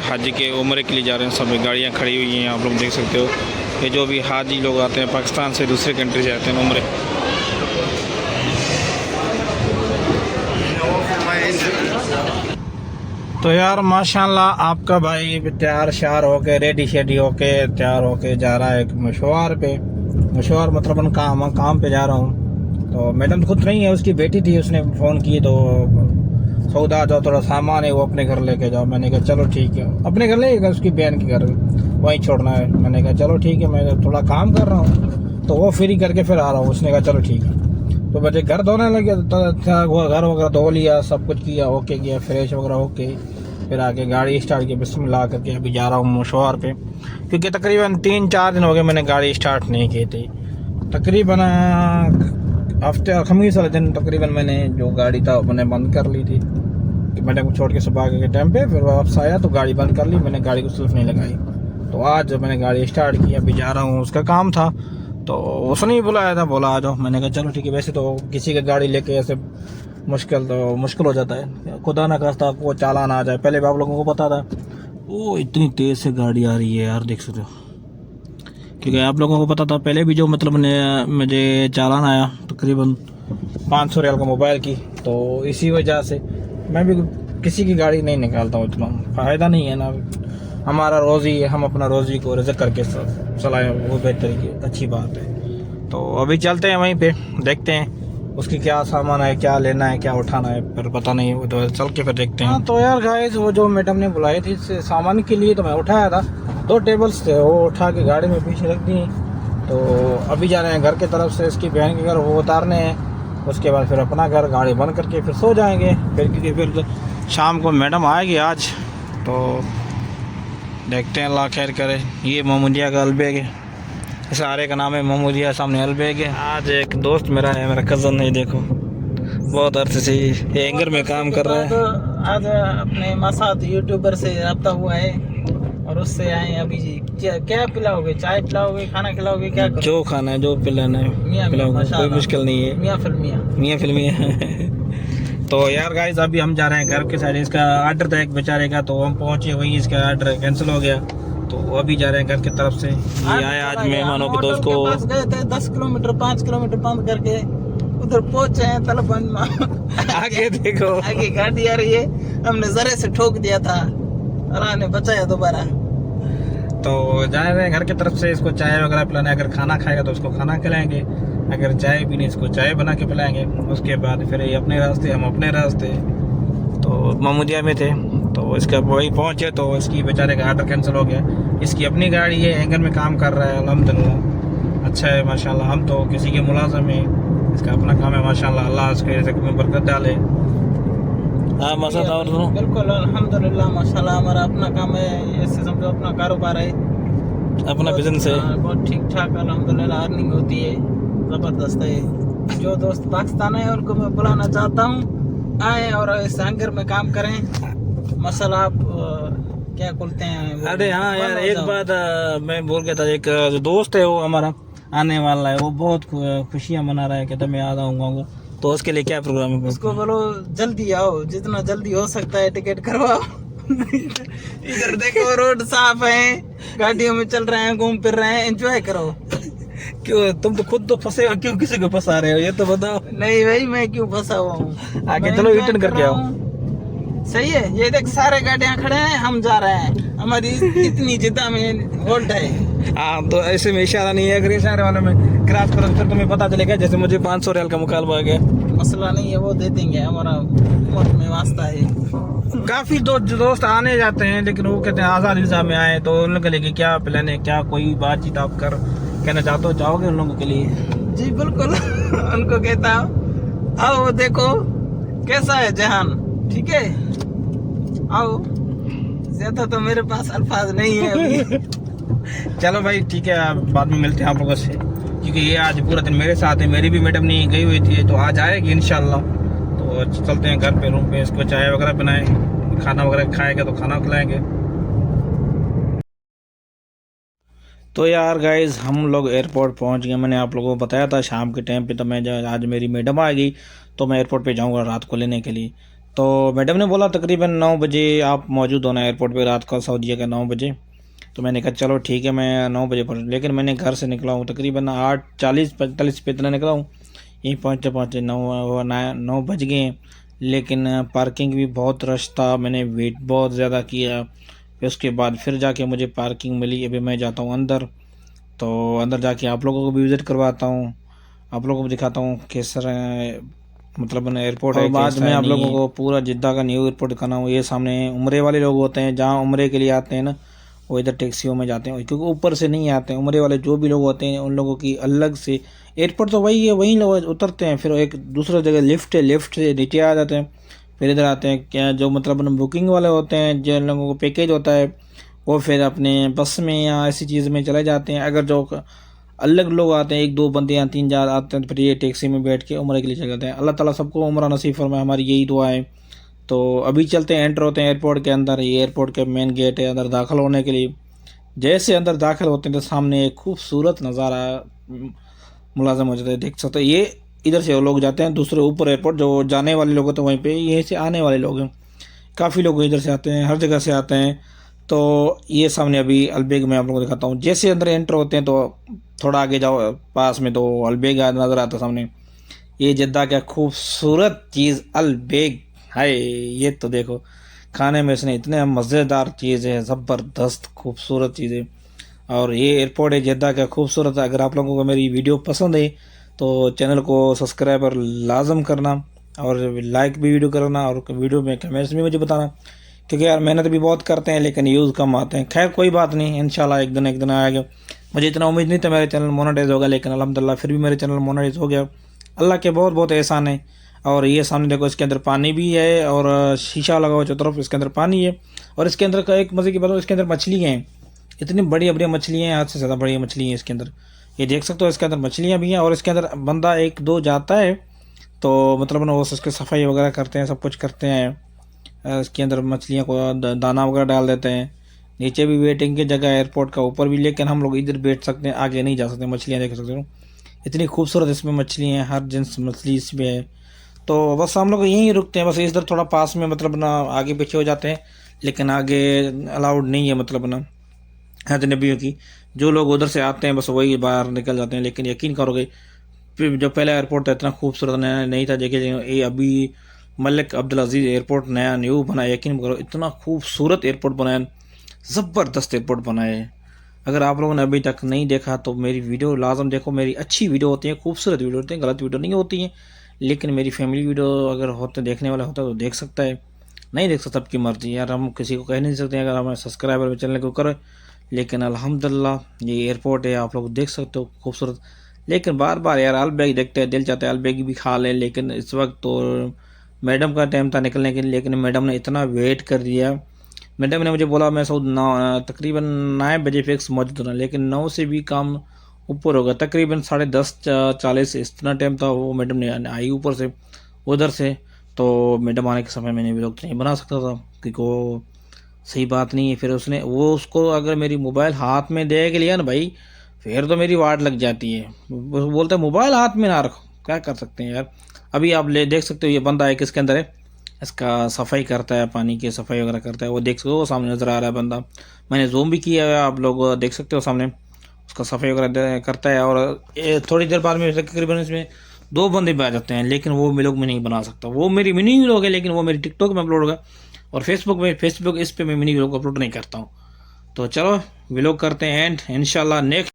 हाजी के उम्रे के लिए जा रहे हैं। सब गाड़ियाँ खड़ी हुई हैं, आप लोग देख सकते हो। ये जो भी हाजी लोग आते हैं पाकिस्तान से दूसरे कंट्री से आते हैं उम्रे। तो यार माशाल्लाह आपका भाई तैयार श्यार होके रेडी शेडी होके तैयार होके जा रहा है मशवार पे। मशवार मतलब काम पे जा रहा हूँ। तो मैडम खुद नहीं है, उसकी बेटी थी, उसने फ़ोन की तो सौदा जाओ थोड़ा सामान है वो अपने घर लेके जाओ। मैंने कहा चलो ठीक है, अपने घर लेगा, उसकी बहन के घर वहीं छोड़ना है। मैंने कहा चलो ठीक है, मैं थोड़ा काम कर रहा हूँ तो वो फ्री करके फिर आ रहा हूँ। उसने कहा चलो ठीक है। तो बच्चे घर धोने लगे, घर वगैरह धो लिया, सब कुछ किया, ओके किया, फ्रेश वगैरह ओके। फिर आके गाड़ी स्टार्ट की, बिस्मिल्लाह करके अभी जा रहा हूँ मशवार पे, क्योंकि तकरीबन 3-4 दिन हो गए मैंने गाड़ी स्टार्ट नहीं की थी। तकरीबन हफ्ते और खमीस वाले दिन तकरीबन मैंने जो गाड़ी था मैंने बंद कर ली थी कि मैंने को छोड़ के सुबह के टाइम पे फिर वापस आया तो गाड़ी बंद कर ली। मैंने गाड़ी को सिर्फ नहीं लगाई। तो आज जब मैंने गाड़ी स्टार्ट की, अभी जा रहा हूँ, उसका काम था तो उसने ही बुलाया था, बोला आ जाओ। मैंने कहा चलो ठीक है। वैसे तो किसी की गाड़ी लेके ऐसे मुश्किल हो जाता है, खुदा ना खास्ता को चालान आ जाए। पहले भी आप लोगों को पता था, वो इतनी तेज़ से गाड़ी आ रही है यार, देख सकते हो। क्योंकि आप लोगों को पता था पहले भी जो मतलब मुझे चालान आया तकरीबन 500 रियाल का मोबाइल की, तो इसी वजह से मैं भी किसी की गाड़ी नहीं निकालता हूँ। इतना फ़ायदा नहीं है ना, हमारा रोज़ी, हम अपना रोज़ी को रिज़्क करके चलाएं, वो बेहतर की अच्छी बात है। तो अभी चलते हैं वहीं पे, देखते हैं उसकी क्या सामान है, क्या लेना है, क्या उठाना है, फिर पता नहीं, वो तो चल के फिर देखते हैं। तो यार गाइस, वो जो मैडम ने बुलाई थी सामान के लिए, तो मैं उठाया था। 2 टेबल्स थे, वो उठा के गाड़ी में पीछे रख दी। तो अभी जा रहे हैं घर की तरफ से, इसकी बहन के घर वो उतारने हैं। उसके बाद फिर अपना घर गाड़ी बंद करके फिर सो जाएंगे। फिर क्योंकि फिर शाम को मैडम आएगी आज, तो देखते हैं, अल्लाह खैर करे। ये मोहम्मदिया का अलबेग है, सारे का नाम है मोहम्मदिया, सामने अलबेग है। आज एक दोस्त मेरा है, मेरा कज़न है, देखो बहुत अरसे से ये एंगर में काम कर रहा है। तो आज अपने मसाद यूट्यूबर से रब्ता हुआ है और उससे आए। अभी क्या पिलाओगे? चाय पिलाओगे, खाना खिलाओगे, क्या करोगे? जो खाना है, जो पिलाना है पिलाओगे, कोई मुश्किल नहीं है। मियाँ फिल्मी है। तो यार गाइस, अभी हम जा रहे हैं घर के साइड। इसका आर्डर था एक बेचारे का, तो हम पहुंचे वहीं, इसका आर्डर कैंसिल हो गया। तो अभी जा रहे हैं घर की तरफ से। ये आए आज मेहमानों के दोस्त को, पास गए थे 10 किलोमीटर 5 किलोमीटर बंद करके, उधर पहुंचे हैं तलबन में। आगे देखो, आगे गाड़ी आ रही है, हमने जरे से ठोक दिया था, अल्लाह ने बचाया दोबारा। तो जा रहे हैं घर की तरफ से। इसको चाय वगैरह पिलाना है, अगर खाना खाएगा तो उसको खाना खिलाएंगे, अगर चाय पीनी इसको चाय बना के पिलाएंगे। उसके बाद फिर ये अपने रास्ते, हम अपने रास्ते। तो मोहम्मदिया में थे, तो इसका वही पहुंचे तो इसकी बेचारे का आर्डर कैंसिल हो गया। इसकी अपनी गाड़ी है, एंगर में काम कर रहा है, अल्हम्दुलिल्लाह अच्छा है माशाल्लाह। हम तो किसी के मुलाजिम हैं, इसका अपना काम है माशाल्लाह। अल्लाह इसके रिज़्क़ में बरकत डाले। हाँ मसाद और सुनो। बिल्कुल अल्हम्दुलिल्लाह माशाल्लाह, हमारा अपना काम है, ऐसे समझो अपना कारोबार है, अपना बिजनेस है, बहुत ठीक ठाक अल्हम्दुलिल्लाह अर्निंग होती है, ज़बरदस्त है। जो दोस्त पाकिस्तान है उनको मैं बुलाना चाहता हूँ, आए और इस एंगर में काम करें। मसला आप क्या बोलते हैं? अरे हाँ यार, एक बात मैं बोल गया था, एक जो दोस्त है वो हमारा आने वाला है, वो बहुत खुशियाँ मना रहा है, कहता मैं आ जाऊँगा। तो उसके लिए क्या प्रोग्राम है? उसको बोलो जल्दी आओ, जितना जल्दी हो सकता है टिकट करवाओ। इधर देखो रोड साफ है, गाड़ियों में चल रहे हैं, घूम फिर रहे हैं, एंजॉय करो। क्यों तुम तो खुद तो फंसे हो, क्यों किसी को फंसा रहे हो, ये तो बताओ। नहीं भाई, मैं क्यों फंसा हुआ हूँ? आगे चलो, रिटर्न करके आओ। सही है, ये देख सारे गाड़ियाँ खड़े हैं, हम जा रहे हैं, हमारी इतनी जिद्दा में होल्ड है। हाँ तो ऐसे में इशारा नहीं है, अगर इशारे वाले में क्रॉस करो फिर तुम्हें पता चलेगा। जैसे मुझे 500 रियाल का मुकालबा आ गया। मसला नहीं है, वो दे देंगे, हमारा मौत में वास्ता है। काफी दोस्त आने जाते हैं, लेकिन वो कहते हैं आज़ाद निज़ाम में आए, तो उन लोगों के लिए क्या प्लान है, क्या कोई बातचीत आप कहना चाहते हो, चाहोगे उन लोगों के लिए? जी बिल्कुल। उनको कहता हूँ आओ देखो कैसा है जहान, ठीक है, आओ। ज्यादा तो मेरे पास अल्फाज नहीं है अभी। चलो भाई ठीक है, बाद में मिलते हैं आप लोगों से, क्योंकि ये आज पूरा दिन मेरे साथ है। मेरी भी मैडम नहीं गई हुई थी, तो आज आएगी इंशाल्लाह। तो चलते हैं घर पे, रूम पे, इसको चाय वगैरह बनाए, खाना वगैरह खाएगा तो खाना खिलाएंगे। तो यार गाइज, हम लोग एयरपोर्ट पहुंच गए। मैंने आप लोगों को बताया था शाम के टाइम पे, तो मैं आज मेरी मैडम आ गई तो मैं एयरपोर्ट पे जाऊंगा रात को लेने के लिए। तो मैडम ने बोला तकरीबन 9 बजे आप मौजूद होना एयरपोर्ट पे, रात का सऊदीया का 9 बजे। तो मैंने कहा चलो ठीक है, मैं 9 बजे पहुँच, लेकिन मैंने घर से निकला हूँ तकरीबन 8:40-45 पे इतना निकला हूँ, यहीं पहुँचते पहुँचते 9 बज गए हैं। लेकिन पार्किंग भी बहुत रश था, मैंने वेट बहुत ज़्यादा किया, फिर उसके बाद फिर जाके मुझे पार्किंग मिली। अभी मैं जाता हूँ अंदर, तो अंदर जाके आप लोगों को भी विज़िट करवाता हूँ, आप लोगों को भी दिखाता हूँ कैसा मतलब एयरपोर्ट है। और बाद में आप लोगों को पूरा जिद्दा का न्यू एयरपोर्ट दिखाना हूँ। ये सामने उम्रे वाले लोग होते हैं, जहाँ उम्रे के लिए आते हैं ना, वो इधर टैक्सियों में जाते हैं, क्योंकि ऊपर से नहीं आते हैं। उम्रे वाले जो भी लोग होते हैं उन लोगों की अलग से एयरपोर्ट तो वही है, वहीं लोग उतरते हैं, फिर एक दूसरा जगह लिफ्ट है, लिफ्ट से नीचे आ जाते हैं, फिर इधर आते हैं। क्या जो मतलब बुकिंग वाले होते हैं, जिन लोगों को पैकेज होता है, वो फिर अपने बस में या ऐसी चीज़ में चले जाते हैं। अगर जो अलग लोग आते हैं, 1-2 बंदे या 3-4 आते हैं, तो फिर ये टैक्सी में बैठ के उम्र के लिए चले जाते हैं। अल्लाह ताला सबको उम्र नसीब फरमाए, हमारी यही दुआ है। तो अभी चलते हैं, एंटर होते हैं एयरपोर्ट के अंदर। ये एयरपोर्ट के मेन गेट है अंदर दाखिल होने के लिए। जैसे अंदर दाखिल होते हैं तो सामने एक खूबसूरत नज़ारा मुलाज़म हो जाता है, देख सकते हैं। ये इधर से लोग जाते हैं दूसरे ऊपर एयरपोर्ट, जो जाने वाले लोग होते हैं वहीं पे, यहीं से आने वाले लोग हैं, काफ़ी लोग इधर से आते हैं, हर जगह से आते हैं। तो ये सामने अभी अलबेग में आप लोगों को दिखाता हूँ। जैसे अंदर एंटर होते हैं तो थोड़ा आगे जाओ पास में, तो अलबेग नज़र आता है सामने। ये जद्दा का खूबसूरत चीज़ अलबेग है। ये तो देखो, खाने में इसने इतने मज़ेदार चीज़ है, ज़बरदस्त खूबसूरत चीज़ है। और ये एयरपोर्ट है जद्दा का खूबसूरत। अगर आप लोगों को मेरी वीडियो पसंद है तो चैनल को सब्सक्राइब और लाजम करना, और लाइक भी वीडियो करना, और वीडियो में कमेंट्स भी मुझे बताना, क्योंकि यार मेहनत भी बहुत करते हैं लेकिन यूज़ कम आते हैं। खैर कोई बात नहीं, इंशाल्लाह एक दिन आएगा। मुझे इतना उम्मीद नहीं था मेरे चैनल मोनेटाइज होगा, लेकिन अल्हम्दुलिल्लाह फिर भी मेरे चैनल मोनेटाइज हो गया। अल्लाह के बहुत बहुत एहसान है। और ये सामने देखो, इसके अंदर पानी भी है और शीशा लगा हुआ चारों तरफ, इसके अंदर पानी है। और इसके अंदर का एक मज़े की बात है, इसके अंदर मछलियाँ हैं, इतनी बड़ी बड़ी मछलियाँ हैं, हाथ से ज़्यादा बड़ी मछली हैं इसके अंदर। ये देख सकते हो, इसके अंदर मछलियाँ भी हैं। और इसके अंदर बंदा 1-2 जाता है तो मतलब ना वो उसके सफाई वगैरह करते हैं, सब कुछ करते हैं। इसके अंदर मछलियों को दाना वगैरह डाल देते हैं। नीचे भी वेटिंग की जगह एयरपोर्ट का, ऊपर भी, लेकिन हम लोग इधर बैठ सकते हैं, आगे नहीं जा सकते। मछलियाँ देख सकते हो, इतनी खूबसूरत इसमें मछलियाँ हैं, हर जिन्स मछली इसमें है। तो बस हम लोग यहीं रुकते हैं, बस इधर थोड़ा पास में मतलब ना आगे पीछे हो जाते हैं, लेकिन आगे अलाउड नहीं है मतलब ना अजनबियों की। जो लोग उधर से आते हैं बस वही बाहर निकल जाते हैं। लेकिन यकीन करोगे, फिर जो पहला एयरपोर्ट था इतना खूबसूरत नया नहीं था, देखिए ये अभी मलिक अब्दुल अजीज़ एयरपोर्ट नया न्यू बना है। यकीन करो इतना खूबसूरत एयरपोर्ट बना है, ज़बरदस्त एयरपोर्ट बना है। अगर आप लोगों ने अभी तक नहीं देखा तो मेरी वीडियो लाजम देखो, मेरी अच्छी वीडियो होती है, खूबसूरत वीडियो होती है, गलत वीडियो नहीं होती है। लेकिन मेरी फैमिली वीडियो अगर होते देखने वाला होता तो देख सकता है, नहीं देख सकता, सबकी मर्जी यार, हम किसी को कह नहीं सकते अगर हमें सब्सक्राइबर चैनल को करे। लेकिन अल्हम्दुलिल्लाह ये एयरपोर्ट है, आप लोग देख सकते हो खूबसूरत। लेकिन बार बार यार अलबैग देखते हैं, दिल चाहता है अलबैग भी खा लें, लेकिन इस वक्त तो मैडम का टाइम था निकलने के लिए, लेकिन मैडम ने इतना वेट कर दिया। मैडम ने मुझे बोला मैं तकरीबन 9 बजे फिक्स मौजूद होना, लेकिन 9 से भी काम ऊपर होगा, तकरीबन 10:30-40 इतना टाइम था। वो मैडम ने आई ऊपर से उधर से, तो मैडम आने के समय मैंने व्लॉग नहीं बना सकता था, क्योंकि वो सही बात नहीं है। फिर उसको अगर मेरी मोबाइल हाथ में देख लिया ना भाई, फिर तो मेरी वाट लग जाती है। वो बोलता है मोबाइल हाथ में ना रखो, क्या कर सकते हैं यार। अभी आप ले देख सकते हो, ये बंदा है किसके अंदर है, इसका सफाई करता है, पानी की सफाई वगैरह करता है। वो देख सकते हो, वो सामने नज़र आ रहा है बंदा, मैंने जूम भी किया है, आप लोग देख सकते हो सामने, उसका सफाई वगैरह करता है। और थोड़ी देर बाद में तकरीबन इसमें 2 बंदे भी आ जाते हैं, लेकिन वो व्लॉग में नहीं बना सकता। वो मेरी मिनी व्लॉग है, लेकिन वो मेरी टिकटॉक में अपलोड होगा, और फेसबुक इस पे मैं मिनी व्लॉग अपलोड नहीं करता हूँ। तो चलो व्लॉग करते हैं एंड इंशाल्लाह नेक्स्ट